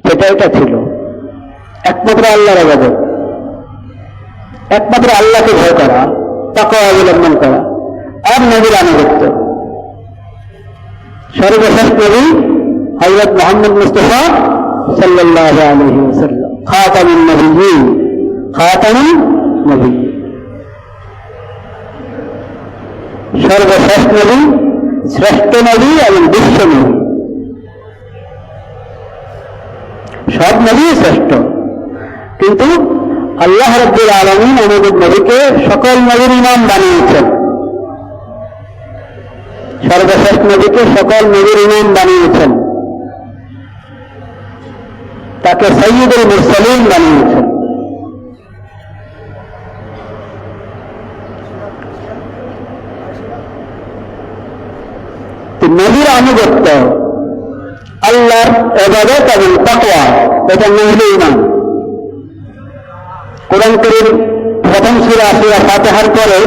সেটা এটা ছিল একমাত্র আল্লাহর ইবাদত, একমাত্র আল্লাহকে ভয় করা, তাকওয়া অবলম্বন করা আর নবীর আনুগত্য। সর্বশেষ নবী হযরত মুহাম্মদ মুস্তাফা সাল্লাল্লাহু আলাইহি ওয়াসাল্লাম, খাতামুন নবিয়্যিন, খাতামুন নবিয়্যিন, সর্বশেষ নবী, শ্রেষ্ঠ নবী এবং বিশ্ব নবী। সব নবী শ্রেষ্ঠ, কিন্তু আল্লাহ রাব্বুল আলামিন আমাদের নবীকে সকল নবীর ইমাম বানিয়েছেন। সর্বশেষ নবীকে সকল নবীর ইমাম বানিয়েছেন, তাকে সাইয়্যিদুল মুরসালিন বানিয়েছেন। নবীর আনুগত্য, আল্লাহর ইবাদত এবং তাকওয়া, এটা নবীর ইমান। কোরআন কারীম প্রথম সূরা সূরা ফাতিহার পরে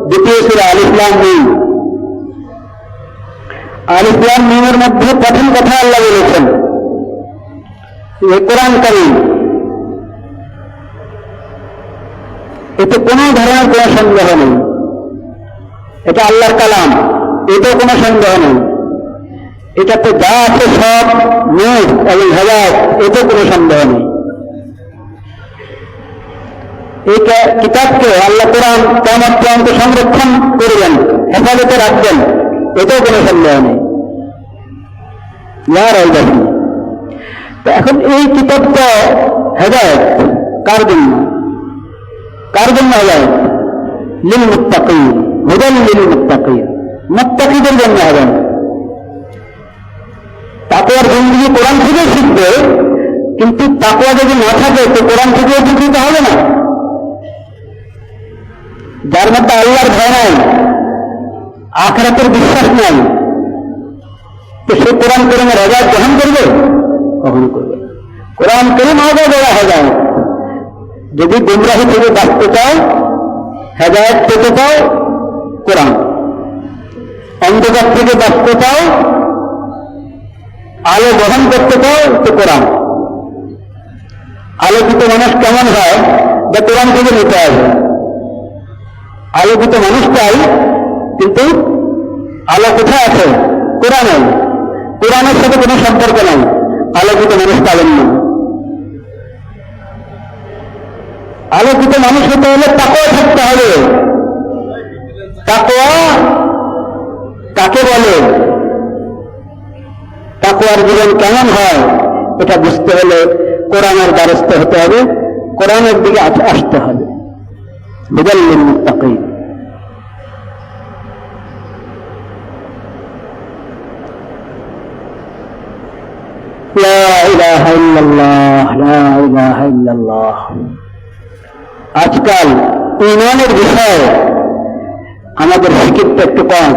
দ্বিতীয় সূরা আলিফ লাম মিম। আলিফ লাম মিমের মধ্যে প্রথম কথা আল্লাহ বলেছেন, এই কোরআন কারীম, এতে কোনো ধরনের কোনো সন্দেহ নেই, এটা আল্লাহর কালাম, এতেও কোনো সন্দেহ নেই। এটাতে যা আছে সব নূর এবং হেদায়েত, এতেও কোনো সন্দেহ নেই। এই কিতাবকে আল্লাহ কোরআন কিয়ামত পর্যন্ত সংরক্ষণ করবেন, হেফাজতে রাখবেন, এতেও কোনো সন্দেহ নেই। তো এখন এই কিতাবটা হেদায়েত কার জন্য? কার জন্য হেদায়েত? লিল মুত্তাকিন, হুদাল লিল মুত্তাকিন, মুত্তাকিদের জন্য হেদায়েত। তাকওয়ার জিন্দেগি কোরআন থেকে শিখবে, কিন্তু তাকওয়া যদি না থাকে তো কোরআন থেকেও শিখতে হবে না। যার মধ্যে আল্লাহর ভয় নাই, আখিরাতের বিশ্বাস নাই, তো সে কোরআন কারীমের হেদায়েত গ্রহণ করবে? কখনো করবে না। কোরআন কারীম আগে দেওয়া হেদায়েত। যদি গুমরাহি থেকে বাঁচতে চাও, হেদায়েত পেতে চাও, কোরআন। অন্ধকার থেকে বাঁচতে চাও, আলো গ্রহণ করতে চাও, তো কোরআন। আলোকিত মানুষ কেমন হয়? যা কোরআন থেকে নিতে হবে। আলোকিত মানুষ চাই, কিন্তু আলো কোথায় আছে? কোরআনে। কোরআনের সাথে কোনো সম্পর্ক নাই, আলোকিত মানুষ পাবেন না। আলোকিত মানুষ হতে হলে তাকওয়া থাকতে হবে। তাকওয়া কাকে বলে? তাকওয়ার জীবন কেমন হয় এটা বুঝতে হলে কোরআনের দ্বারস্থ হতে হবে, কোরআনের দিকে আসতে হবে। হুদাল লিল মুত্তাকিন। লা ইলাহা ইল্লাল্লাহ, লা ইলাহা ইল্লাল্লাহ। আজকাল ঈমানের বিষয়ে আমাদের ফিকিরটা একটু কম।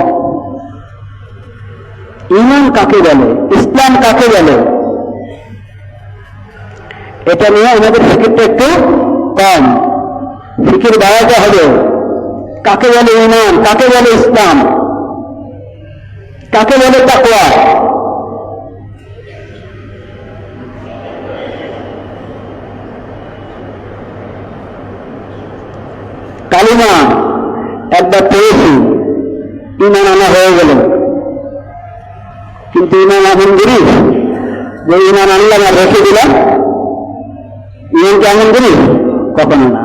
ঈমান কাকে বলে, ইসলাম কাকে বলে, এটা নিয়ে আমাদের ফিকিরটা একটু কম। ফিকির বাড়াতে হবে। কাকে বলে ঈমান, কাকে বলে ইসলাম, কাকে বলে তাকওয়া। কালিমা একবার পড়েছি, ঈমান আনা হয়ে গেল, কিন্তু ঈমান এমন জিনিস যে ঈমান আনলাম আর রেখে দিলাম, ঈমান কি এমন জিনিস? কখনো না।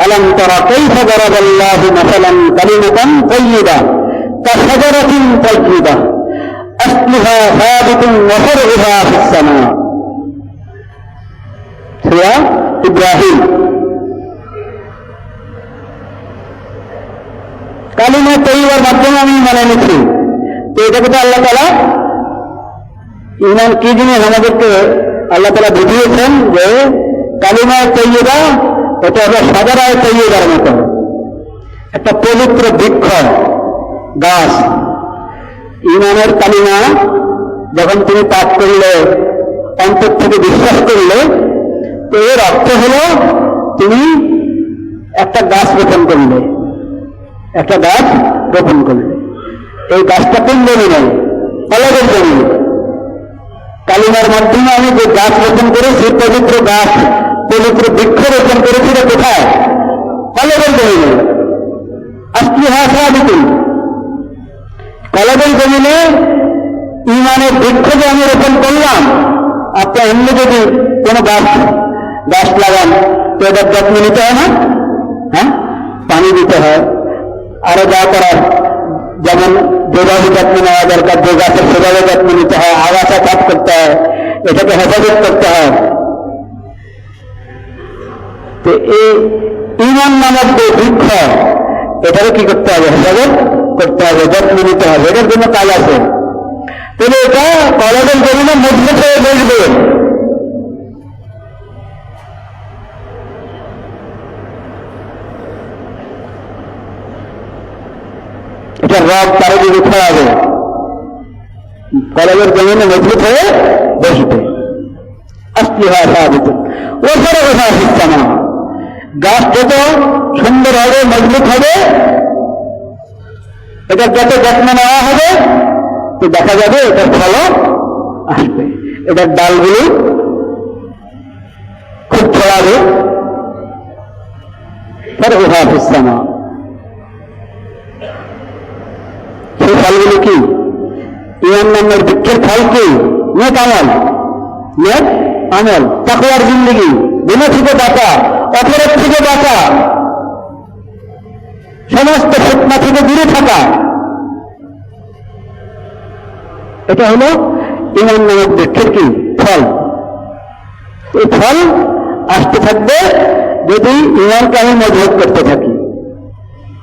আলাম তারা কাইফা দারাবাল্লাহু মাসালান কালিমাতান তাইয়্যিবা কাশাজারাতিন তাইয়্যিবা আসলুহা সাবিতুন ওয়া ফারউহা ফিস সামা। সূরা ইব্রাহিম। কালিমা তাইয়্যিবার মাধ্যমে আমি মানে নিচ্ছি, তো এটাকে তো আল্লাহ তাআলা ঈমান কি জিনিস আমাদেরকে আল্লাহ তাআলা বুঝিয়েছেন যে কালিমা তাইয়্যিবা এটা হলো সাজারায় তাইয়্যিবার মতো একটা পবিত্র বৃক্ষ, গাছ। ঈমানের কালিমা যখন তুমি পাঠ করলে, অন্তর থেকে বিশ্বাস করলে, তো এর অর্থ হলো তুমি একটা গাছ রোপণ করলে, একটা গাছ রোপণ করলে। এই গাছটা কোন জমি নেই? কলেজের জমি। কালিমার মাধ্যমে আমি যে গাছ রোপণ করেছি, পবিত্র গাছ, পবিত্র বৃক্ষ রোপণ করেছি, কোথায়? কলেজের জমিনে। আসলিহা সাবিতুন, কলেজের জমিনে ইমানের বৃক্ষ যে আমি রোপণ করলাম। আপনি অন্য যদি কোনো গাছ লাগান তো এটার যত্ন নিতে হয় না? হ্যাঁ, পানি দিতে হয়, আরো যা করার, যেমন যেভাবে যত্ন নেওয়া দরকার, যে গাছের সেভাবে যত্ন নিতে হয়, আগাছা কাজ করতে হয়, এটাকে হেফাজত করতে হয়। তো এই ইমান নামক যে বৃক্ষ, এটাকে কি করতে হবে? হেফাজত করতে হবে, যত্ন নিতে হবে, এটার জন্য কাজ আছে। তবে এটা কলেজের জমিনে মজবুত হয়ে বসবে। এটা রব চারিদিকে ছড়াবে, কলেজের জমিনে মজবুত হয়ে বসবে। আসলিহা সাবিতুন ওয়া ফারউহা ফিস সামা, গাছ যত সুন্দর হবে, মজবুত হবে, এটা যত যত্ন নেওয়া হবে, তো দেখা যাবে এটার ফলও আসবে, এটার ডালগুলো খুব ছড়াবে। ফারউহা ফিস সামা, সেই ফলগুলো কি? ইমান নামের বৃক্ষের ফল কি? নেক আমল, নেক আমল, তাকওয়ার জিন্দেগি, গুনাহ থেকে বাঁচা, অপরাধ থেকে বাঁচা, সমস্ত ফিতনা থেকে দূরে থাকা, এটা হলো ইমান নামক বৃক্ষের কি? ফল। এই ফল আসতে থাকবে যদি ইমানকে আমি মজবুত করতে থাকি।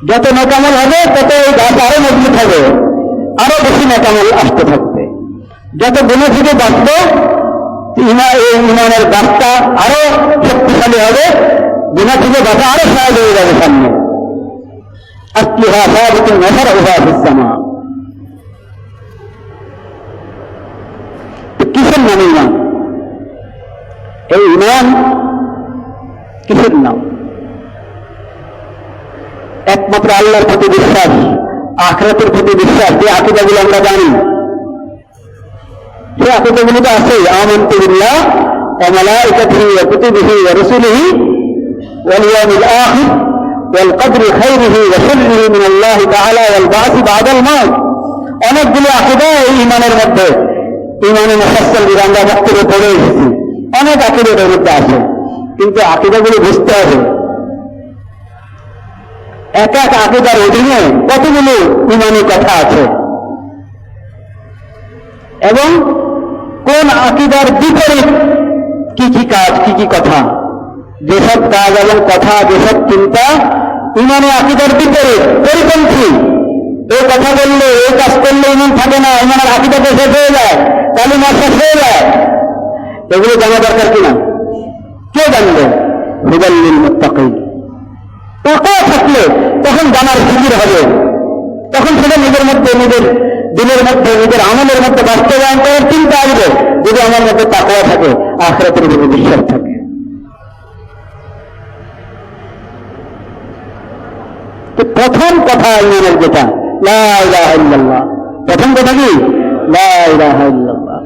যত নেকামল হবে তত এই গাছ আরো মজবুত হবে, আরো বেশি নেকামল আসতে থাকবে। যত গুনাহ থেকে বাঁচবে, ইমানের গাছটা আরো শক্তিশালী হবে, গুনাহ থেকে বাঁচা আরো সহজ হয়ে যাবে সামনে। আসলিহা সাবিতুন ওয়া ফারউহা ফিস সামা। কিসের নাম ইমান? এই ইমান কিসের নাম? একমাত্র আল্লাহর প্রতি বিশ্বাস, আখিরাতের প্রতি বিশ্বাস, যে আকীদাগুলো আমরা জানি, সেই আকীদাগুলো তো আছে। আমানতু বিল্লাহ ওয়া মালাইকাতিহি ওয়া কুতুবিহি ওয়া রুসুলিহি ওয়াল ইয়াউমিল আখির ওয়াল কদরি খাইরিহি ওয়া শাররিহি মিনাল্লাহি তাআলা ওয়াল বা'থি বা'দাল মাউত। অনেকগুলো আকীদা এই ইমানের মধ্যে, ইমানে মুফাসসাল আমরা বক্তব্য পড়ে এসেছি, অনেক আকীদা এর মধ্যে আছে। কিন্তু আকীদাগুলো বুঝতে হবে, এক এক আকীদার অধীনে কতগুলো ইমানি কথা আছে, এবং কোন আকীদার বিপরীত কি কি কাজ, কি কি কথা, যেসব কাজ এবং কথা, যেসব চিন্তা ইমানে আকীদার বিপরীত, পরিপন্থী, এই কথা বললে, এই কাজ করলে ইমান থাকে না, ইমানের আকীদাতে শেষ হয়ে যায়, কালিমা শেষ হয়ে যায়, এগুলো জানা দরকার কিনা? কে জানবে? হুদাল লিল মুত্তাকিন। তাকওয়া থাকলে তখন জানার সুযোগ হবে, তখন সেটা নিজের মধ্যে, নিজের দিলের মধ্যে, নিজের আমলের মধ্যে বাস্তবায়ন করার চিন্তা আসবে, যদি আমার মধ্যে তাকওয়া থাকে, আখিরাতের উপরে বিশ্বাস থাকে। তো প্রথম কথা ইমানের যেটা, লা ইলাহা ইল্লাল্লাহ, প্রথম কথা কি? লা ইলাহা ইল্লাল্লাহ।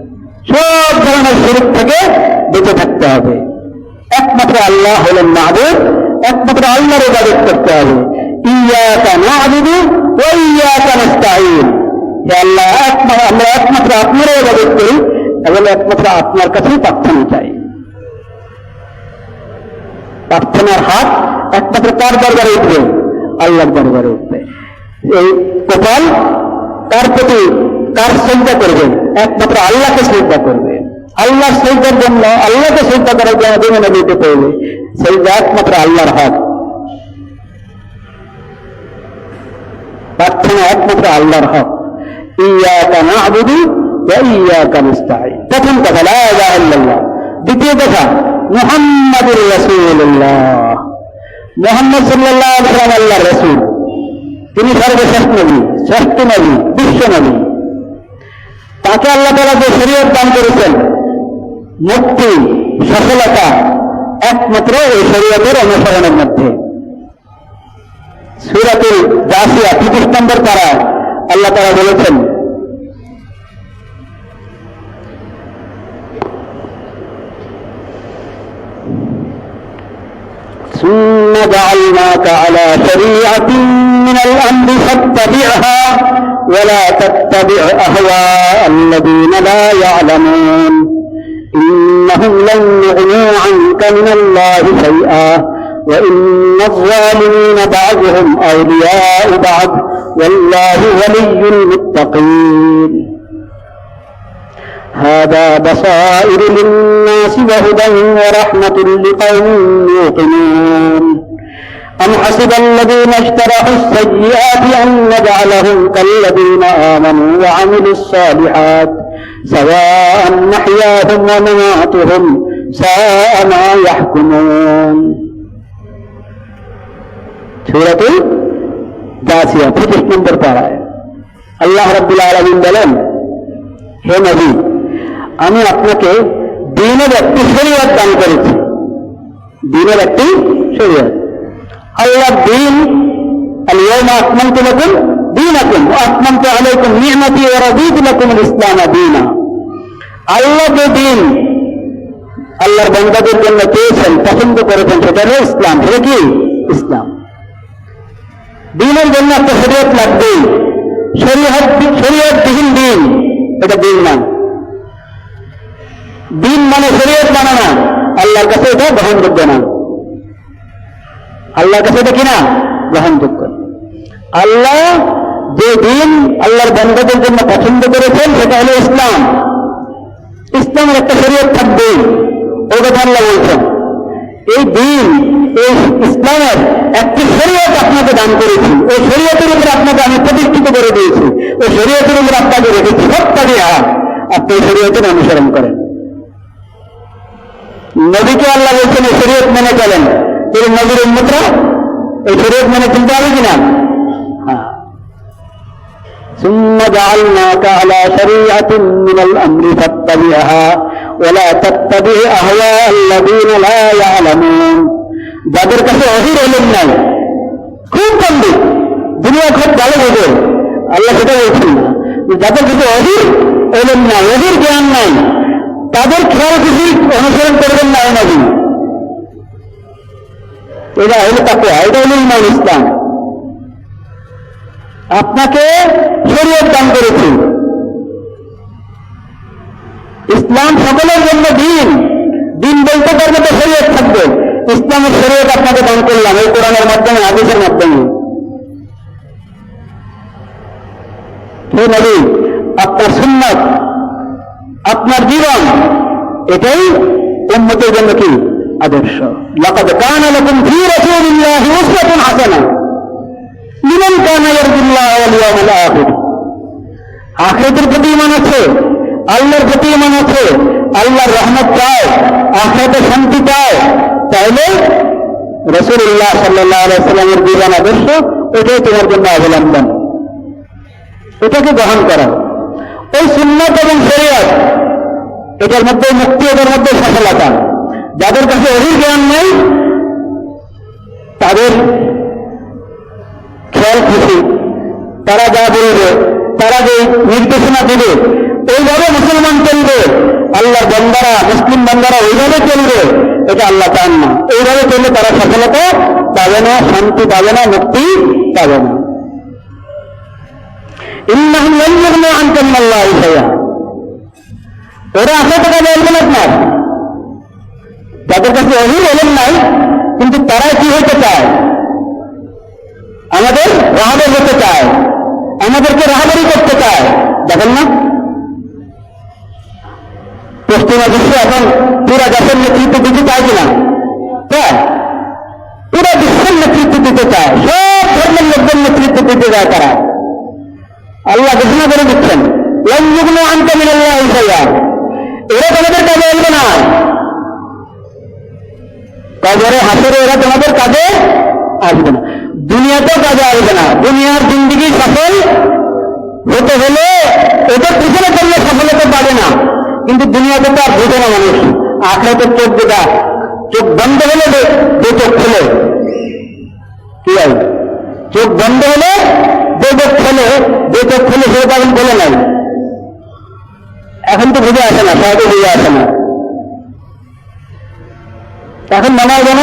সব ধরনের শিরক থেকে বেঁচে থাকতে হবে। একমাত্র আল্লাহ হলেন মাবুদ, একমাত্র আল্লাহর ইবাদত করতে হবে। ইয়্যাকা না'বুদু ওয়া ইয়্যাকা নাস্তাঈন। হে আল্লাহ, আমরা একমাত্র আপনার ইবাদত করি এবং একমাত্র আপনার কাছেই প্রার্থনা চাই। প্রার্থনার হাত একমাত্র কার দরবারে উঠবে? আল্লাহর দরবারে উঠবে। এই কপাল কার প্রতি, কার সিজদা করবে? একমাত্র আল্লাহকে সিজদা করবে। আল্লাহর সিজদার জন্য, আল্লাহকে সিজদা করার জন্য দুনিয়া দিতে পারবে, সিজদা একমাত্র আল্লাহর হক। প্রার্থনা একমাত্র আল্লাহর হক। ইয়্যাকা না'বুদু ওয়া ইয়্যাকা নাস্তাঈন। প্রথম কথা লা ইলাহা ইল্লাল্লাহ। দ্বিতীয় কথা মুহাম্মাদুর রাসূলুল্লাহ। মুহাম্মদ সাল্লাল্লাহু আলাইহি ওয়াসাল্লাম আল্লাহর রাসূল, তিনি সর্বশ্রেষ্ঠ নবী, শ্রেষ্ঠ নবী, বিশ্ব নবী। তাকে আল্লাহ তাআলা যে শরীয়ত দান করেছেন, মুক্তি, সফলতা একমাত্র এই শরীয়তের অনুসরণের মধ্যে। সূরাতুল জাসিয়া 25 নম্বর পারায় আল্লাহ তাআলা বলেছেন, جعلناك على شريعة من الأمر فاتبعها ولا تتبع أهواء الذين لا يعلمون إنهم لن يغنوا عنك من الله شيئا وإن الظالمين بعضهم أولياء بعض والله ولي المتقين هذا بصائر للناس وهدى ورحمة لقوم يوقنون أم حسب الذين اجترحوا السيئات أن نجعلهم كالذين آمنوا وعملوا الصالحات سواء محياهم ومماتهم ساء ما يحكمون سورة الجاثية 25 নম্বর পারায় আল্লাহ রাব্বুল আলামিন বলেন, হে নবী, আমি আপনাকে দ্বীনের একটি শরীয়ত দান করেছি। দ্বীনের একটি শরীয়ত, আল্লাহ দ্বীন আল-ইয়াওমা আকমালতু লাকুম দীনাকুম ওয়া আতমামতু আলাইকুম নি'মাতি ওয়া রাদিতু লাকুম আল-ইসলাম দীনা। আল্লাহ যে দ্বীন আল্লাহর বান্দাদের জন্য চেয়েছেন, পছন্দ করেছেন, সেটা হলো ইসলাম। সেটা কি? ইসলাম। দ্বীনের জন্য একটা শরীয়ত লাগবে। শরীয়তবিহীন দ্বীন এটা দ্বীন না। দ্বীন মানে শরীয়ত মানে না, আল্লাহর কাছে এটা গ্রহণযোগ্য না। আল্লাহর কাছে এটা কিনা গ্রহণযোগ্য। আল্লাহ যে দ্বীন আল্লাহর বান্দাদের জন্য পছন্দ করেছেন সেটা হলো ইসলাম। ইসলামের একটা শরীয়ত থাকবে, ও কথা আল্লাহ বলছেন। এই দ্বীন, এই ইসলামের একটি শরীয়ত আপনাকে দান করেছি, ওই শরীয়তের উপর আপনাকে আমি প্রতিষ্ঠিত করে দিয়েছি, ওই শরীয়তের উপর আপনাকে রেখেছি। সত্যাধিয়া আপনি এই শরীয়তের অনুসরণ করেন। নবীকে আল্লাহ বলছেন এই শরীয়ত মেনে চলেন। এই নবীর উম্মতরা এই শরীয়ত মেনে চলতে হবে কিনা? হ্যাঁ। ثم جعلناك على شريعة من الأمر فاتبعها ولا تتبع أهواء الذين لا يعلمون। যাদের কাছে অহির এলেন নাই, খুব পণ্ডিত, দুনিয়া খুব ভালো বোঝে, আল্লাহ সেটা বলছেন না। যাদের কাছে অহির এলেন নাই, অহির জ্ঞান নাই, তাদের খেয়াল কিছু অনুসরণ করবেন না। নবী এটা হলো তাকওয়া, এটা হলো ঈমান ইসলাম। আপনাকে শরীয়ত দান করেছি। ইসলাম সকলের জন্য দিন। দিন বলতে পারবে তো শরীয়ত থাকবে। ইসলামের শরীয়ত আপনাকে দান করলাম এই কোরআনের মাধ্যমে, হাদিসের মাধ্যমে। হে নবী, আপনার সুন্নাত, আপনার জীবন, এটাই উম্মতের জন্য কি আদর্শ। লাকাদ কানা লাকুম ফী রাসূলিল্লাহি উসওয়াতুন হাসানাহ লিমান কানা ইয়ারজুল্লাহ ওয়াল ইয়াউমাল আখির। আখিরাতের প্রতি ঈমান আছে, আল্লাহর প্রতি ঈমান আছে, আল্লাহর রহমত চাও, আখিরাতে শান্তি চাও, তাহলে রাসূলুল্লাহ সাল্লাল্লাহু আলাইহি ওয়াসাল্লামের জীবন আদর্শ এটাই তোমার জন্য অবলম্বন। এটাকে গ্রহণ করা। ওই সুন্নাত এবং শরীয়ত, এটার মধ্যে মুক্তি, এটার মধ্যে সফলতা। যাদের কাছে ওহির জ্ঞান নেই, তাদের খেয়াল খুশি, তারা যা বলবে, তারা যে নির্দেশনা দেবে, ওইভাবে মুসলমান চলবে। আল্লাহর বান্দারা, মুসলিম বান্দারা ওইভাবে চলবে, এটা আল্লাহ চান না। এইভাবে চললে তারা সফলতা পাবে না, শান্তি পাবে না, মুক্তি পাবে না। ইন্নাহুম লান ইউগনু আনকা মিনাল্লাহি শাইআ। ওরা আশা টাকা বলবে না আপনার। যাদের কাছে ওহির এলেন নাই, কিন্তু তারা কি হতে চায়? আমাদের রাহাবার হতে চায়, আমাদেরকে রাহাবারি করতে চায়। দেখেন না, পশ্চিমা বিশ্ব এখন পুরা দেশের নেতৃত্ব দিতে চায় কিনা? পুরা বিশ্বের নেতৃত্ব দিতে চায়, সব ধর্মের লোকদের নেতৃত্ব দিতে চায় তারা। আল্লাহ ঘোষণা করে দিচ্ছেন, লান ইউগনু আনকা মিনাল্লাহি শাইআ। এরা তোমাদের কাজে আসবে না। কবরে হাসরে এরা তোমাদের কাজে আসবে না, দুনিয়াতেও কাজে আসবে না। দুনিয়ার জিন্দিগি সফল হতে হলে এদের পিছনে করলে সফলতা পাবে না, কিন্তু দুনিয়াতে তো আর বুঝে না মানুষ। আখেরাতে চোখ যেটা, চোখ বন্ধ হলে যে চোখ খুলে, কি হয়? চোখ বন্ধ হলে যে চোখ খোলে, যে চোখ খুলে সেটা এখন বলে নাই। এখন তো বুঝে আসে না, সহজে বুঝে আসে না। এখন মনে হয় যেন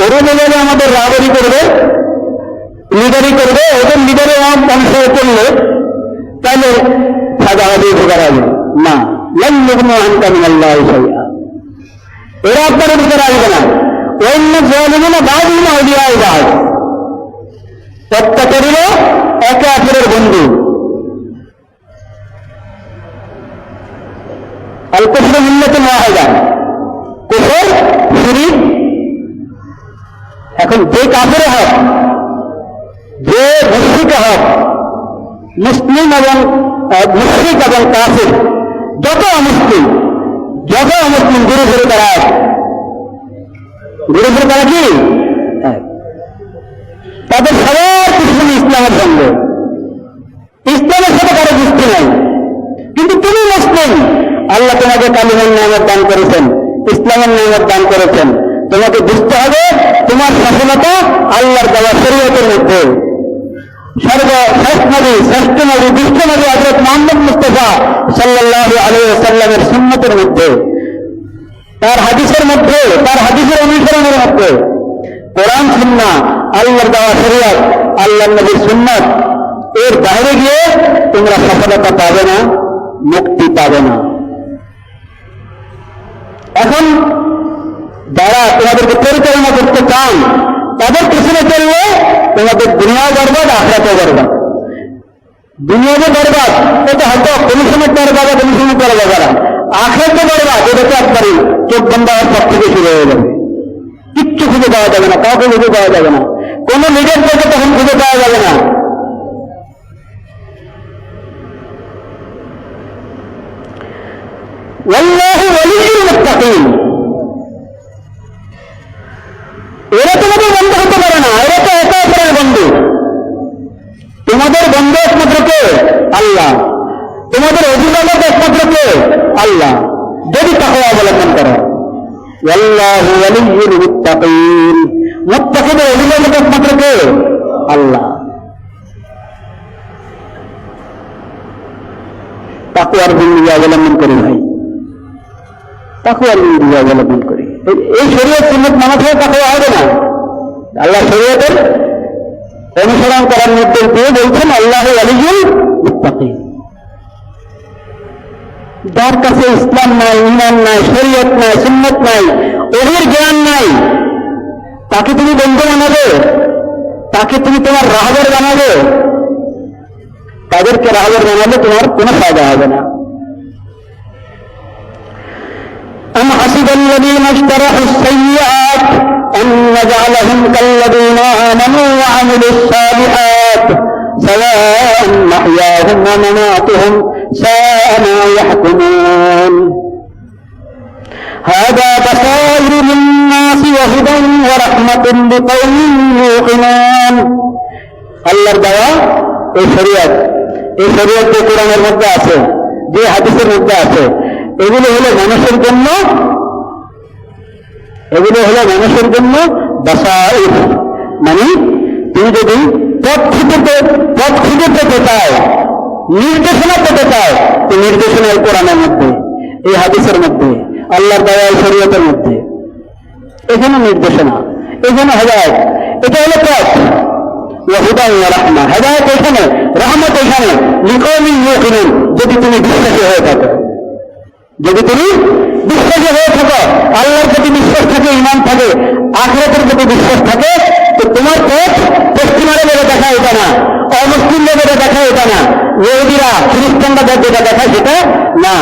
ওরে লেভেলে আমাদের রাবরি করবে, লিডারি করবে, ওদের লিডারে অংশ করলে তাহলে সাজা হবে, উপকার হবে না। এরা আপনার উপকার আসবে না। অন্য জয়না বাদ না হলিয়ায় বাদ, অত্যাচারীরা একে অপরের বন্ধু। আল কুফর মিল্লাতুন ওয়াহিদা, কুফর শিরক। এখন যে কাফের হক, যে মুশরিক হক, মুসলিম এবং মুশরিক এবং কাফের যত অমুসলিম গুরু ধরে তারা কি তাদের সবার কিছু ইসলামের সঙ্গে, ইসলামের সাথে কারো যুক্তি নাই। কিন্তু তুমি মুসলিম, আল্লাহ তোমাকে কালিমার নিয়ামত দান করেছেন, ইসলামের নিয়ামত দান করেছেন। তোমাকে বুঝতে হবে তোমার সফলতা আল্লাহর দেওয়া শরীয়তের মধ্যে। সর্বশ্রেষ্ঠ নবী, শ্রেষ্ঠ নবী, বিশ্ব নবী হযরত মুহাম্মদ মুস্তাফা সাল্লাল্লাহু আলাইহি ওয়াসাল্লামের সুন্নতের মধ্যে, তার হাদিসের মধ্যে, তার হাদিসের অনুসরণের মধ্যে। কোরআন সুন্নাহ, আল্লাহর দেওয়া শরীয়ত, আল্লাহর নবীর সুন্নাত, এর বাইরে গিয়ে তোমরা সফলতা পাবে না, মুক্তি পাবে না। এখন যারা তোমাদেরকে পরিচালনা করতে চান তাদের পিছনে চললে তোমাদের দুনিয়াও বরবাদ, আখিরাতেও বরবাদ। দুনিয়াতে বরবাদ, এটা হয়তো কমিশনের বরবাদ, কমিশনের বরবাদ। আখিরাতে বরবাদ, এটা তো একবারই চোখ বন্ধ হওয়ার পর থেকে শুরু হয়ে যাবে। কিচ্ছু খুঁজে পাওয়া যাবে না, কাউকে খুঁজে পাওয়া যাবে না, কোন লিডারকে তখন খুঁজে পাওয়া যাবে না। ওয়াল্লাহু ওয়ালিয়ুল মুত্তাকিন, এরা তোমাদের বন্ধু হতে পারে না, এরা তো একে অপরের বন্ধু। তোমাদের বন্ধু একমাত্র কে? আল্লাহ। তোমাদের অভিভাবক একমাত্র কে? আল্লাহ, যদি তাকওয়া অবলম্বন করো। ওয়াল্লাহু ওয়ালিয়ুল মুত্তাকিন, মুত্তাকিদের অভিভাবক একমাত্র কে? আল্লাহ। তাকওয়ার জিন্দেগি অবলম্বন করি ভাই, তাকওয়ার জিন্দেগি অবলম্বন করি। এই শরীয়ত সুন্নাত মানা থেকে তাকওয়া হবে না। আল্লাহ শরীয়তের অনুসরণ করার নির্দেশ দিয়ে বলছেন আল্লাহু ওয়ালিয়ুল মুত্তাকিন। যার কাছে ইসলাম নাই, ঈমান নাই, শরীয়ত নাই, সুন্নাত নাই, ওহির জ্ঞান নাই, তাকে তুমি বন্ধু বানাবে, তাকে তুমি তোমার রাহবার বানাবে, তাদেরকে রাহবার বানালে তোমার কোনো ফায়দা হবে না। أم حسب الذين اجترحوا السيئات أن نجعلهم كالذين آمنوا وعملوا الصالحات سواء محياهم ومماتهم ساء ما يحكمون هذا بصائر للناس وهدى ورحمة لقوم يوقنون। আল্লাহর দেওয়া এই শরীয়ত, এই শরীয়ত যে কোরআনের মধ্যে আছে, যে হাদিসের মধ্যে আছে, এগুলো হলো মানুষের জন্য, এগুলো হলো মানুষের জন্য বাসাইর। মানে তুমি যদি পথ খুঁজে পেতে চাও, নির্দেশনা পেতে চাও, তো নির্দেশনা এই কোরআনের মধ্যে, এই হাদিসের মধ্যে, আল্লাহর দেওয়া এই শরীয়তের মধ্যে। এখানে নির্দেশনা, এখানে হেদায়েত, এটা হলো পথ। ওয়াহুদা ওয়া রাহমা, হেদায়েত এখানে, রহমত এখানে, লিকওমিন ইউকিনুন, যদি তুমি বিশ্বাসী হয়ে থাকো। যদি তুমি বিশ্বাসী হয়ে থাকো, আল্লাহর প্রতি বিশ্বাস থাকে, ঈমান থাকে, আখিরাতের প্রতি বিশ্বাস থাকে, তো তোমার পথ পশ্চিমারে বেড়ে দেখা এটা না, অমুসলিমদের বেড়ে দেখা এটা না, ইহুদিরা খ্রিস্টানরা যেটা দেখা সেটা না,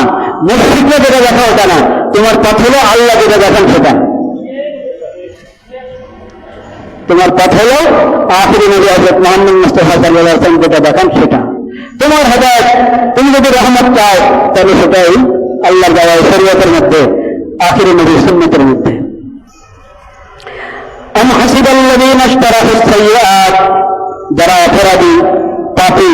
মুশরিকরা যেটা দেখা ওটা না। তোমার পথ হলো আল্লাহ যেটা দেখান সেটা। তোমার পথ হলো আখিরি নবী হযরত মুহাম্মদ মুস্তাফা সাল্লাল্লাহু আলাইহি ওয়াসাল্লাম যেটা দেখান সেটা তোমার হেদায়েত। তুমি যদি রহমত চাও তাহলে সেটাই আল্লাহর দেওয়া শরীয়তের মধ্যে, আখিরি নবীর সুন্নতের মধ্যে। আম হাসিবাল্লাযীনা ইশতারাহুস সাইয়্যাত, যারা অপরাধী, পাপী,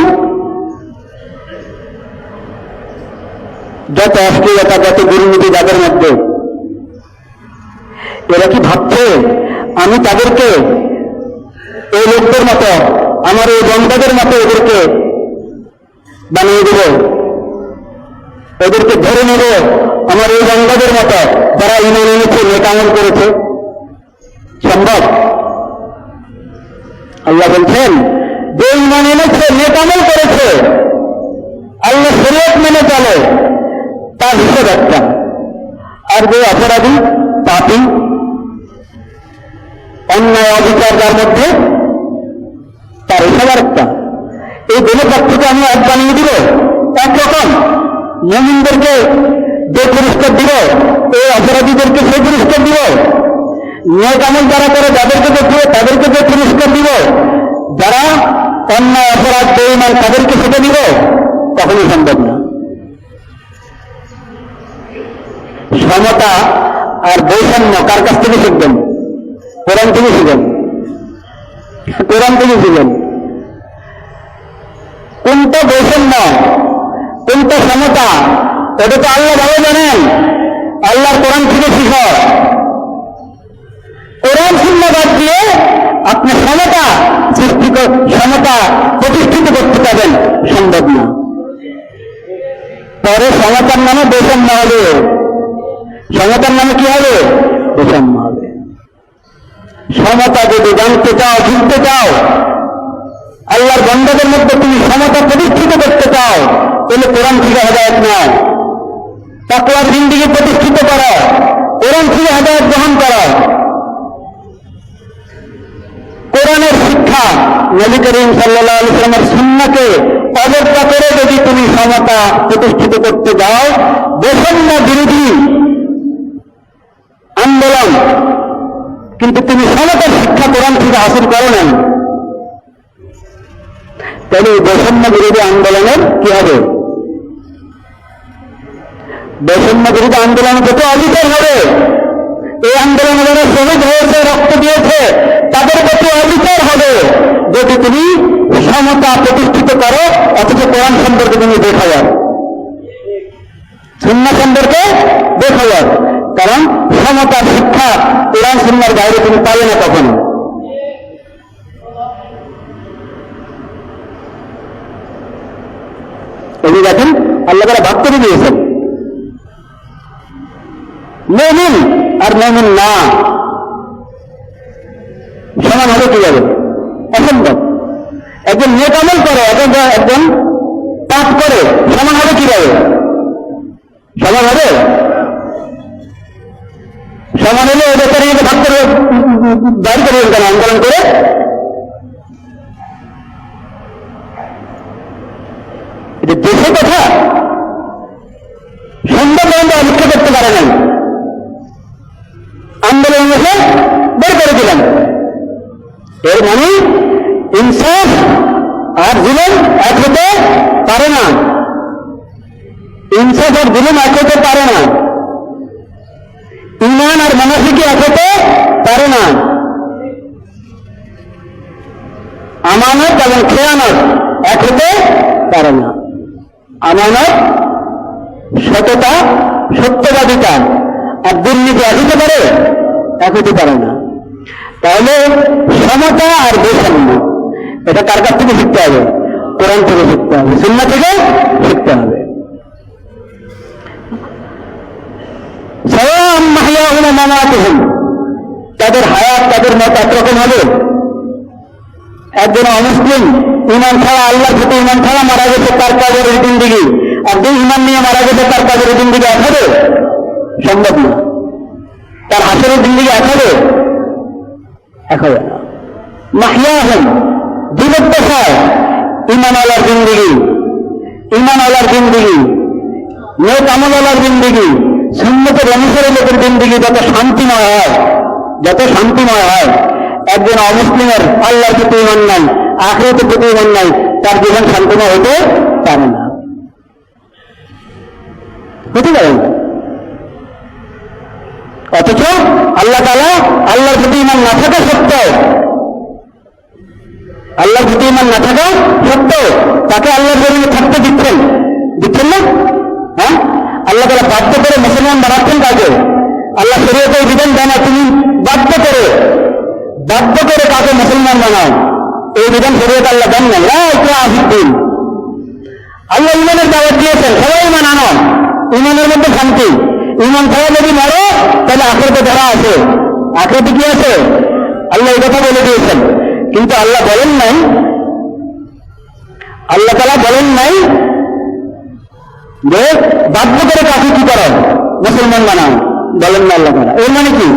যত অশ্লীলতা, যত দুর্নীতি যাদের মধ্যে, এরা কি ভাবছে আমি তাদেরকে এই লোকদের মতো, আমার এই বন্দাদের মতো এদেরকে বানিয়ে দেব, এদেরকে ধরে নেব আমার এই বন্দাদের মতো যারা ঈমান এনেছে, নেক আমল করেছে? সম্ভব? আল্লাহ বলছেন যে ঈমান এনেছে, নেক আমল করেছে, আল্লাহ শরীয়ত মেনে চলে, তার হিসেব একটা। আর যে অপরাধী, পাপী, অন্যায় অবিচার যার মধ্যে, তার হিসাব আরেকটা। এই দুটো পক্ষকে আমি এক বানিয়ে দিব একরকম। মুমিনদেরকে যে পুরস্কার দিব, এই অপরাধীদেরকে সেই পুরস্কার দিব। নেক আমল যারা করে যাদেরকে দেখিয়ে তাদেরকে যে পুরস্কার দিব, যারা অন্যায় অপরাধ বেঈমান তাদেরকে সেটা দিব, কখনোই সম্ভব না। সমতা আর বৈষম্য কার কাছ থেকে শিখবেন? কোরআন থেকে শিখবেন, কোরআন থেকে শিখবেন। কোনটা বৈষম্য, কোনটা সমতা, এটা তো আল্লাহ ভালো জানেন। আল্লাহর কোরআন থেকে শিখ। কোরআন সুন্নাহ বাদ দিয়ে আপনি সমতা প্রতিষ্ঠিত করতে পারবেন, সম্ভব না। পরে সমতার নামে বৈষম্য হবে, সমতার নামে কি হবে? বৈষম্য হবে। সমতা যদি জানতে চাও, বুঝতে চাও, আল্লাহর বন্দাদের মধ্যে তুমি সমতা প্রতিষ্ঠিত করতে চাও, তাহলে কোরআন থেকে হেদায়েত নাও। তাকওয়ার জিন্দেগি প্রতিষ্ঠিত করো, কোরআন থেকে হেদায়েত গ্রহণ করো। কোরআনের শিক্ষা, নবী করিম সাল্লাল্লাহু আলাইহি ওয়াসাল্লামের সুন্নাহকে অবজ্ঞা করে যদি তুমি সমতা প্রতিষ্ঠিত করতে যাও, বৈষম্য বিরোধী আন্দোলন, কিন্তু তুমি সমতার শিক্ষা কোরআন থেকে হাসিল করো নাই, তাহলে বৈষম্য বিরোধী আন্দোলনের কি হবে? বৈষম্য বিরোধী আন্দোলন যত অবিচার হবে, এই আন্দোলনে যারা শহীদ হয়েছে, রক্ত দিয়েছে, তাদের প্রতি অবিচার হবে যদি তুমি সমতা প্রতিষ্ঠিত করো, অথচ কোরআন সম্পর্কে তুমি দেখা যাও, সুন্নাহ সম্পর্কে দেখা যাও। কারণ সমতার শিক্ষা কোরআন সুন্নাহর বাইরে তুমি পাবে না কখনো। এই দেখেন আল্লাহ তাআলা ভাগ করে দিয়েছেন মুমিন আর মুমিন না সমান হবে কিভাবে? অসম্ভব। একজন নেক আমল করে, একজন পাপ করে, সমান হবে কিভাবে? সমান হবে? সমান হলে ওদের করে ভাগ করে বাইর করে কেন আন্দোলন করে? এটা দেশের কথা সুন্দর পর্যন্ত অপেক্ষা করতে পারে নাই, আন্দোলন এসে বের করে দিলেন। এর মানে ইনসাফ আর জুলুম এক হতে পারে না, ইনসাফ আর জুলুম এক হতে পারে না, ঈমান আর মুনাফিকি এক হতে পারে না, আমানত এবং খেয়ানত এক হতে পারে না। আমানত, সততা, সত্যবাদিতা আর দুর্নীতি এক হতে পারে? এক হতে পারে না। তাহলে সমতা আর বৈষম্য এটা কার কাছ থেকে শিখতে হবে? কোরআন থেকে শিখতে হবে, সুন্নাহ থেকে শিখতে হবে। তাদের হায়াত, তাদের মত একরকম হবে। একজন অমুসলিম ইমান ছাড়া, আল্লাহর প্রতি ইমান ছাড়া মারা গেছে, তার কবরের জিন্দেগি আর যে ইমান নিয়ে মারা গেছে তার কবরের জিন্দেগি এক হবে? সম্ভব না। তার হাসরের জিন্দেগি এক হবে? এক হবে না। মাহইয়াহুম, জীবদ্দশায় ঈমানওয়ালার জিন্দেগি, ঈমানওয়ালার জিন্দেগি, নেক আমলওয়ালার জিন্দেগি, সুন্নতের অনুসারী লোকের জিন্দেগি যত শান্তিময় হয়, যত শান্তিময় হয়, একজন অমুসলিমের আল্লাহর প্রতি ঈমান নাই, আখিরাতের প্রতি ঈমান নাই, তার জীবন শান্তিময় হতে পারে না, হতে পারে না। অথচ আল্লাহ তাআলা আল্লাহর প্রতি ঈমান না থাকা সত্ত্বেও, আল্লাহর প্রতি ঈমান না থাকা সত্ত্বেও তাকে আল্লাহর জমিনে থাকতে দিচ্ছেন, দিচ্ছেন না? হ্যাঁ, আল্লাহ তাআলা বাধ্য করে মুসলমান বানাচ্ছেন কাকে? আল্লাহ শরীয়তের বিধান জানা, তুমি বাধ্য করে কাকে মুসলমান বানাও, এই বিধান শরীয়ত আল্লাহ দেন না। আসিদ্দিন, আল্লাহ ঈমানের দাওয়াত দিয়েছেন, সবাই ঈমান আনো, ঈমানের মধ্যে শান্তি। ঈমান ছাড়া যদি মরো তাহলে আখিরাতে ধরা আছে, আখিরাতে কি আছে? আল্লাহ এই কথা বলে দিয়েছেন। কিন্তু আল্লাহ বলেন নাই, আল্লাহ তাআলা বলেন নাই যে বাধ্য করে কাকে কি করেন মুসলমান বানান, বলেন না আল্লাহ তাআলা। এর মানে কি?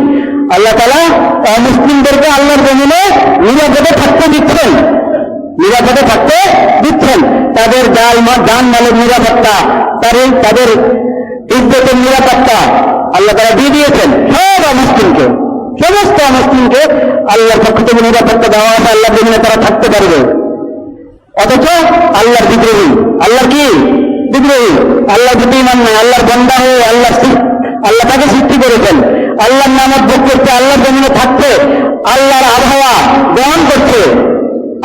আল্লাহ তাআলা অমুসলিমদেরকে আল্লাহর জমিনে নিরাপদে থাকতে দিচ্ছেন, নিরাপদে থাকতে দিচ্ছেন। তাদের জান মালের নিরাপত্তা, তাদের ইজ্জতের নিরাপত্তা আল্লাহ তাআলা দিয়ে দিয়েছেন সব অমুসলিমকে, সমস্ত অমুসলিমকে আল্লাহর পক্ষ থেকে নিরাপত্তা দেওয়া আছে। আল্লাহর জমিনে তারা থাকতে পারবে। অথচ আল্লাহর বিদ্রোহী, আল্লাহর কি বিদ্রোহী, আল্লাহ যদি ইমান নয়, আল্লাহর বান্দা হয়ে আল্লাহ তাকে সৃষ্টি করেছেন, আল্লাহর নামত ভোগ করছে, আল্লাহর জমিনে থাকছে, আল্লাহর আবহাওয়া গ্রহণ করছে,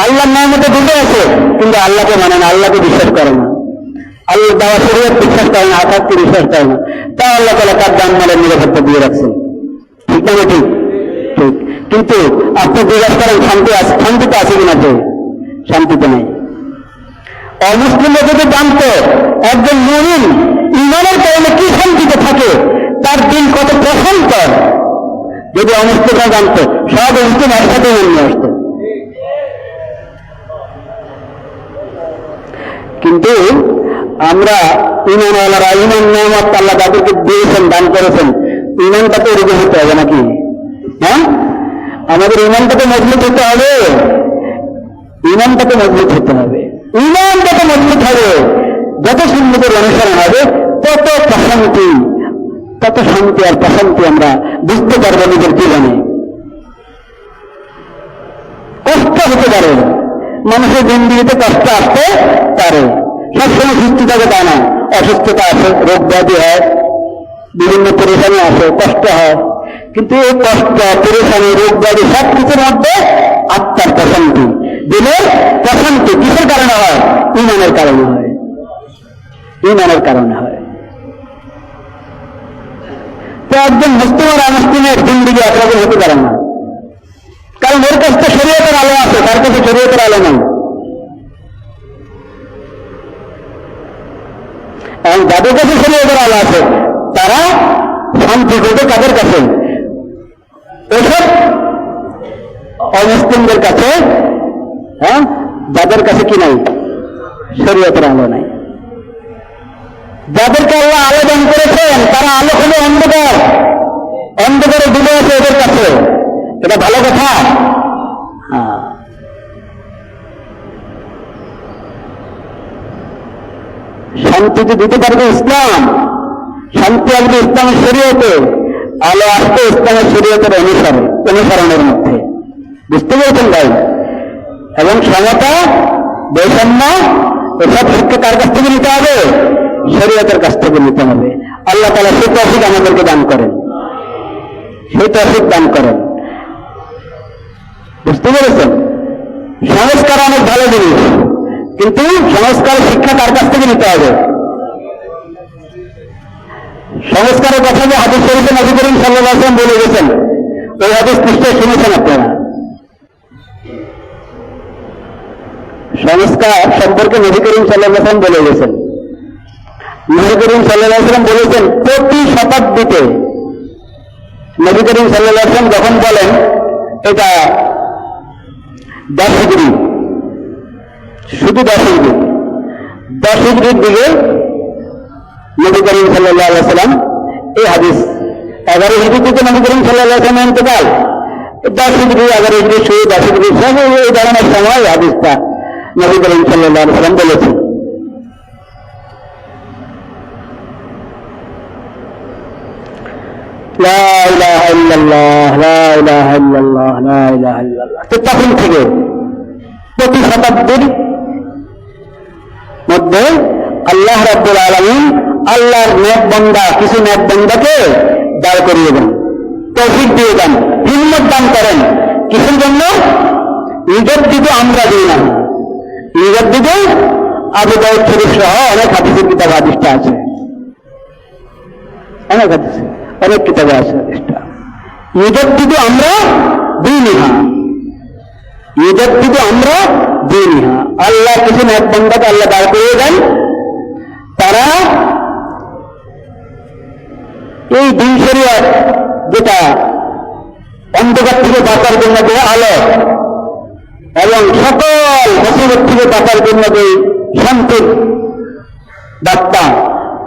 আল্লাহর নামতে ডুবে আছে, কিন্তু আল্লাহকে মানে না, আল্লাহকে বিশ্বাস করে না, আল্লাহ দেওয়া শরীয়ত বিশ্বাস করে না, আকাশকে বিশ্বাস করে না, তা আল্লাহ তাআলা তার জান মালের নিরাপত্তা দিয়ে রাখছেন। ঠিক না? ঠিক ঠিক। কিন্তু আপনি জিজ্ঞাসা করেন শান্তিতে আছে কিনা? তো শান্তিতে নেই। অমুসলিমরা যদি জানতো একজন মুমিন ঈমানের কারণে কি শান্তিতে থাকে, তার দিন কত প্রশান্ত, যদি অমুসলিমরা জানতো, সব মুসলিম একসাথে নিয়ে আসতো। কিন্তু আমরা ঈমানওয়ালারা, ঈমান নিয়ামত আল্লাহ তাদেরকে দিয়েছেন, দান করেছেন, ঈমানটাকে রুজু হতে হবে নাকি? হ্যাঁ, আমাদের ঈমানটাকে মজবুত হতে হবে, ঈমানটাকে মজবুত হতে হবে, ঈমানটাকে মজবুত হবে। যত সুন্নতের অনুসরণ হবে তত প্রশান্তি, তত শান্তি আর প্রশান্তি আমরা বুঝতে পারবো নিজের জীবনে। কষ্ট হতে পারে, মানুষের জিন্দিগিতে কষ্ট আসতে পারে, সবসময় সুস্থ থাকে তা না, অসুস্থতা আসে, রোগ ব্যাধি হয়, বিভিন্ন পরেশানি আসে, কষ্ট হয়। কিন্তু এই কষ্ট, পরেশানি, রোগ ব্যাধি সব কিছুর মধ্যে আত্মার প্রশান্তি, দিলের প্রশান্তি কিসের কারণে হয়? ঈমানের কারণে হয়, ঈমানের কারণে হয়। তো একজন মুসলিম আর অমুসলিমের জিন্দিগি একরকম হতে পারে না, কারণ ওর কাছে শরীয়তের আলো আছে, তার কাছে শরীয়তের আলো নেই। এবং যাদের কাছে শরীয়তের আলো আছে তারা শান্তি করবে কাদের কাছে? ওসব অমুসলিমদের কাছে, হ্যাঁ, যাদের কাছে কি নাই? শরীয়তের আলো নাই। যাদেরকে আল্লাহ আলো দান করেছেন তারা আলো হলে অন্ধকার, অন্ধকারে ডুবে আছে ওদের কাছে। এটা ভালো কথা? হ্যাঁ। শান্তিতে দিতে পারবে ইসলাম, শান্তি আসবে ইসলামের শরীয়তে, আলো আসবে ইসলামের শরীয়তের অনুসরণের মধ্যে। বুঝতে পেরেছেন ভাই? এবং সমতা, বৈষম্য, এসব শিক্ষা কার কাছ থেকে নিতে হবে? শরীয়তের কাছ থেকে নিতে হবে। আল্লাহ তাআলা সেই তৌফিক আমাদেরকে দান করেন, সেই তৌফিক দান করেন। বুঝতে পেরেছেন? সংস্কার অনেক ভালো জিনিস, কিন্তু সংস্কার শিক্ষা কার কাছ থেকে নিতে হবে? সংস্কারের কথা যে হাদিস শরীফে নবী করিম সাল্লাল্লাহু আলাইহি ওয়াসাল্লাম বলে গেছেন, ওই হাদিস নিশ্চয়ই শুনেছেন আপনারা। সংস্কার সম্পর্কে নবী করিম সাল্লাল্লাহু আলাইহি ওয়াসাল্লাম বলে গেছেন। নবী করিম সাল্লাল্লাহু আলাইহি ওয়াসাল্লাম বলেছেন, প্রতি শতাব্দীতে নবী করিম সাল্লাল্লাহু আলাইহি ওয়াসাল্লাম যখন বলেন এটা 10 হিজরি, শুধু 10 হিজরি, 10 হিজরির দিকে নবী করিম সাল্লাল্লাহু আলাইহি ওয়াসাল্লাম এই হাদিস, 11 হিজরি থেকে নবী করিম সাল্লাল্লাহু আলাইহি ওয়াসাল্লাম ইন্তেকাল, 10 হিজরি, 11 হিজরি শুরু, 10 হিজরি শেষ, এই ধরনের সময় হাদিসটা নবী করিম সাল্লাল্লাহু আলাইহি ওয়াসাল্লাম বলেছেন। লা ইলাহা ইল্লাল্লাহ, লা ইলাহা ইল্লাল্লাহ, লা ইলাহা ইল্লাল্লাহ। তো তখন থেকে প্রতি শতাব্দীর মধ্যে আল্লাহ রাব্বুল আলামিন আল্লাহর নেক বান্দা, কিছু নেক বান্দাকে দাঁড় করিয়ে দেন, তৌফিক দিয়ে দেন, হিম্মত দান করেন। কিসের জন্য? নিজের দিকে আমরা দিই না, নিজের দিকে আবু দাউদ শরীফ সহ অনেক হাদিসের কিতাব হাদিসটা আছে, অনেক হাদিস, অনেক কিতাবে আছে হাদিসটা। নিজের দিকে আমরা দিই না, নিজের দিকে আমরা দিই না। আল্লাহ কিছু নেক বান্দাকে আল্লাহ দাঁড় করিয়ে দেন, তারা এই দিন শরীয়ত যেটা অন্ধকার থেকে বাঁচার জন্য যে আলো এবং সকল মুসিবত থেকে বাঁচার জন্য যে শান্তির বার্তা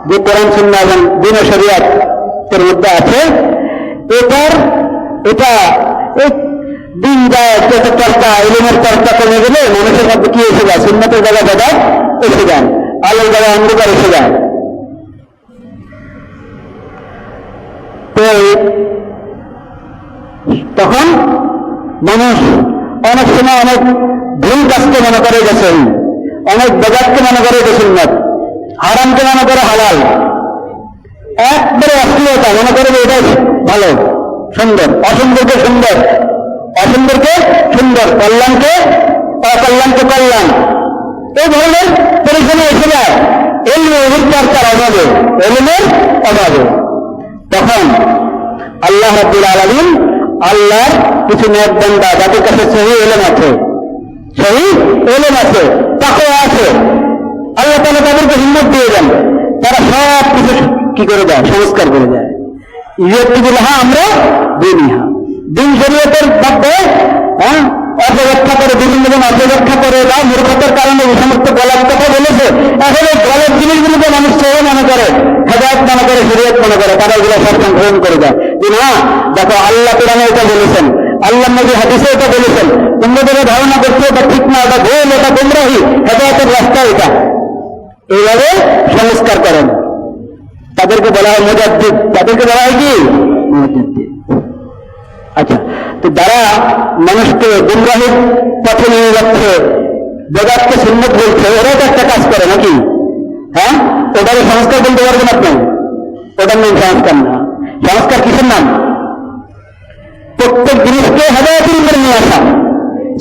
যে কোরআন সুন্নাহ এবং দ্বীন শরিয়তের মধ্যে আছে, এটা দিন যায় যত চর্চা, ইলমের চর্চা কমে গেলে মানুষের মধ্যে কি এসে যায়? সুন্নতের জায়গায় বেদাত এসে যায়, আলোর জায়গায় অন্ধকার এসে যায়। তো তখন মানুষ অনেক সময় অনেক ভুল কাজকে মনে করে গেছেন, অনেক বেদাতকে মনে করে যে সুন্নত, হারামকে মনে করে হালাল, একবারে অশ্লীলতা মনে করে যে এটাই ভালো সুন্দর, অসুন্দরকে সুন্দর, অসুন্দরকে সুন্দর, কল্যাণকে অকল্যাণকে কল্যাণ, এই ধরনের পরিশ্রমে এসে যায় এলমের চর্চার অভাবে, এলমের অভাবে। তখন আল্লাহ রাব্বুল আলামিন আল্লাহর কিছু নেক বান্দা যাদের কাছে সহি এলেম আছে, সহি এলেম আছে, তাকওয়া আছে, আল্লাহ তাআলা তাদেরকে হিম্মত দিয়ে দেন, তারা সব কিছু কি করে দেয়? সংস্কার করে দেয়। ইয়তিবিল্লাহ আমরা দিনিহা, দিন শরীয়তের মধ্যে অপব্যাখ্যা করে, বিভিন্ন জন অপব্যাখ্যা করে বা মূর্খতার কারণে এই সমস্ত গলার কথা বলেছে। এখন এই গলার জিনিসগুলোকে মানুষ সহি মনে করে, হেদায়েত মনে করে, শরীয়ত মনে করে, তারা এগুলো সব সংশোধন করে দেয় যে না দেখো আল্লাহ কোরআনে এটা বলেছেন, আল্লাহ নবী হাদিসে এটা বলেছেন, তোমরা যারা ধারণা করছো এটা ঠিক না, এটা ভুল, এটা গোমরাহি, হেদায়েতের রাস্তা এটা, এইভাবে সংস্কার করেন। তাদেরকে বলা হয় মুজাদ্দিদ, তাদেরকে বলা হয় কি মুজাদ্দিদ। আচ্ছা, তো যারা মানুষকে গুমরাহির পথে নিয়ে যাচ্ছে, বেদাতকে সুন্নত বলছে, ওরা তো একটা কাজ করে নাকি? হ্যাঁ, ওটাকে সংস্কার বলতে পারবেন আপনি? ওটার নাম সংস্কার না। সংস্কার কিসের নাম? প্রত্যেক জিনিসকে হেদায়েতের উপরে নিয়ে আসা,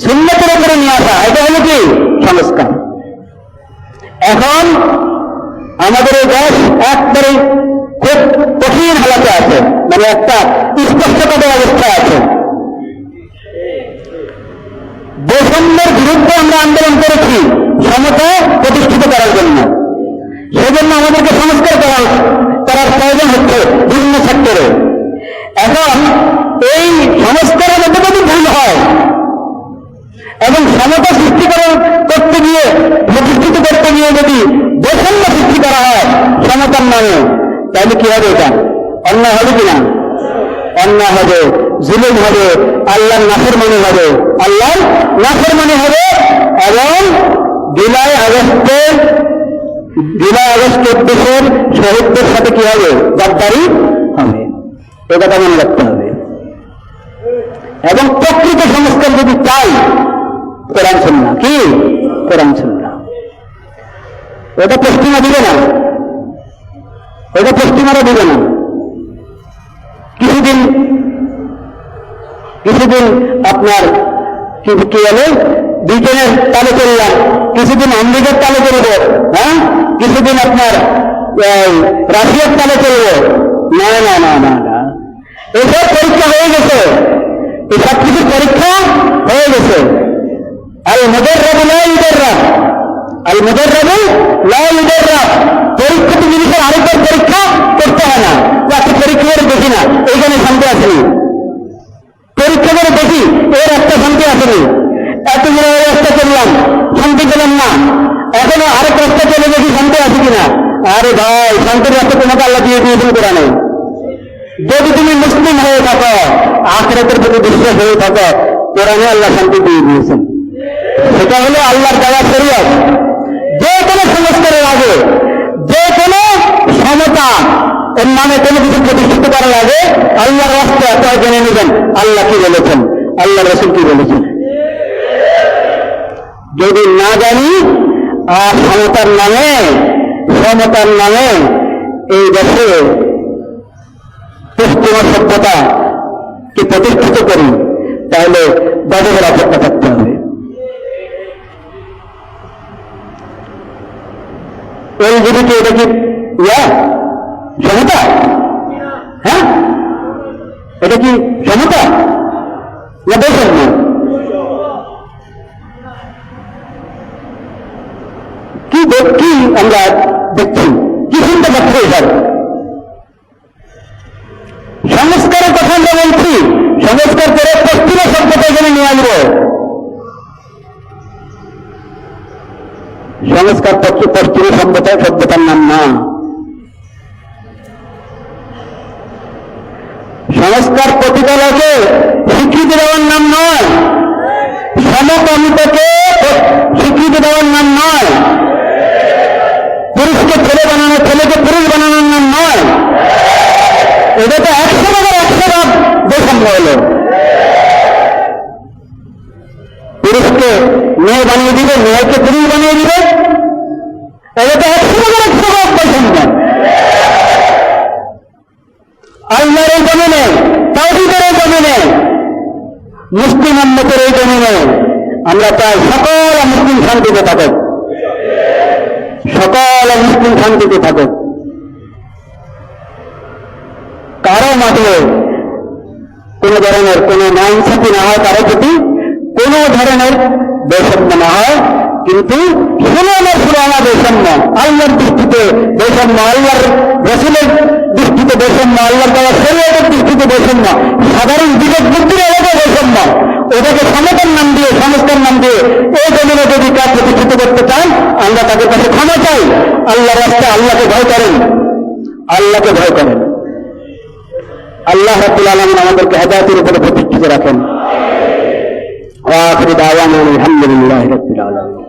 সুন্নতের উপরে নিয়ে আসা, এটা হলো কি সংস্কার। এখন আমাদের এই দেশ একবারে খুব কঠিন হালাতে আছে, মানে একটা স্পষ্টতার অবস্থা আছে। বৈষম্যের বিরুদ্ধে আমরা আন্দোলন করেছি সমতা প্রতিষ্ঠিত করার জন্য, সেজন্য আমাদেরকে সংস্কার করার প্রয়োজন হচ্ছে বিভিন্ন সেক্টরে। এখন এই সংস্কারের মধ্যে যদি ভুল হয় এবং সমতা সৃষ্টি করতে গিয়ে, প্রতিষ্ঠিত করতে গিয়ে যদি বৈষম্য সৃষ্টি করা হয় সমতার নামে, তাহলে কি হবে? এটা অন্যায় হবে কিনা? অন্যায় হবে, জুলুম হবে, আল্লাহর নাফরমানি হবে, আল্লাহর নাফরমানি হবে। এবং জুলাই আগস্ট 24 শহীদদের সাথে কি হবে? গাদ্দারি হবে। এ কথা মনে রাখতে হবে। এবং প্রকৃত সংস্কার যদি চাই, কোরআন সুন্নাহ, কি কোরআন সুন্নাহ, ওটা পশ্চিমা দিবে না, ওটা পশ্চিমারা দিবে না। কিছুদিন আপনার কি বলে ব্রিটেনের তালে চললাম, কিছুদিন আমেরিকার তালে চলবো, হ্যাঁ, কিছুদিন আপনার রাশিয়ার তালে চলবো। না না না না না, এসব পরীক্ষা হয়ে গেছে, এই সব কিছুর পরীক্ষা হয়ে গেছে। আল মুজাররাবু লা ইউজাররাব, আল মুজাররাবু লা ইউজাররাব, পরীক্ষিত জিনিসের আরেকবার পরীক্ষা করতে হয় না। যাকে পরীক্ষা করে দেখি না, এইখানে শান্তি আসেনি, পরীক্ষা করে দেখি এর একটা শান্তি আসেনি, এতগুলো রাস্তা চললাম শান্তি পেলাম না, এখনো আরেক রাস্তা চলে দেখি শান্তি আছে কিনা। আরে ভাই, শান্তির রাস্তা তোমাকে আল্লাহ দিয়ে দিয়েছেন কোরআনে। যদি তুমি মুসলিম হয়ে থাকো, আখিরাতের প্রতি বিশ্বাস হয়ে থাকো, কোরআনে আল্লাহ শান্তি দিয়ে দিয়েছেন। সেটা হলো আল্লাহর দেওয়া শরীয়ত। যে কোনো সংস্কারের আগে, যে কোনো সমতা এর নামে কোনো কিছু প্রতিষ্ঠিত করার আগে আল্লাহর রাস্তা এত জেনে নেবেন আল্লাহ কি বলেছেন, আল্লাহ রাসূল কি বলেছেন। যদি না জানি আর সমতার নামে এই দেশে পশ্চিমা সভ্যতাকে প্রতিষ্ঠিত করি, তাহলে গজবের অপেক্ষা থাকতে হবে। এলজিবিটি এটা কি সমতা? হ্যাঁ, এটা কি সমতা না বৈষম্য? কি আমরা দেখছি, কি শুনতে পাচ্ছি? এসব সংস্কারের কথা আমরা বলছি, সংস্কার করে পশ্চিমা সভ্যতা এখানে নিয়ে আসবো। সংস্কার পশ্চিমা সভ্যতার নাম না। সংস্কার প্রতিকালকে স্বীকৃতি দেওয়ার নাম নয়, সমকামিতাকে স্বীকৃতি দেওয়ার নাম নয়, পুরুষকে ছেলে বানানো, ছেলেকে পুরুষ বানানোর নাম নয়। এটা তো 100% বৈষম্য হলো। পুরুষকে মেয়ে বানিয়ে দিবে, মেয়েকে পুরুষ বানিয়ে দিবে, এটা তো 100% বৈষম্য। আল্লাহর এই জমিনে, তাওহীদের এই জমিনে, মুসলিম উম্মতের এই জমিনে আমরা চাই সকল মুসলিম শান্তিতে থাকুক, সকল মুসলিম শান্তিতে থাকুক। কারো মাঝে কোন ধরনের কোন নাইনসাফি না হয়, কারো প্রতি কোন ধরনের বৈষম্য না হয়। কিন্তু সুরানা বৈষম্য, আল্লাহর দৃষ্টিতে বৈষম্য, আল্লাহর রসুলের দৃষ্টিতে বৈষম্য, আল্লাহর দেওয়া শরীয়তের দৃষ্টিতে বৈষম্য, সাধারণ বিবেক বুদ্ধির এলাকা বৈষম্য, ওটাকে সমতার নাম দিয়ে, সংস্কার নাম দিয়ে এই জমিনে যদি কাজ প্রতিষ্ঠিত করতে চান, আমরা তাদের কাছে ক্ষমা চাই। আল্লাহর রাস্তায় আল্লাহকে ভয় করেন, আল্লাহকে ভয় করেন। আল্লাহ রাব্বুল আলামিন আমাদেরকে হেদায়েতের উপরে প্রতিষ্ঠিত রাখেন। ওয়া আখিরু দাওয়ানা আলহামদুলিল্লাহি রাব্বিল আলামিন।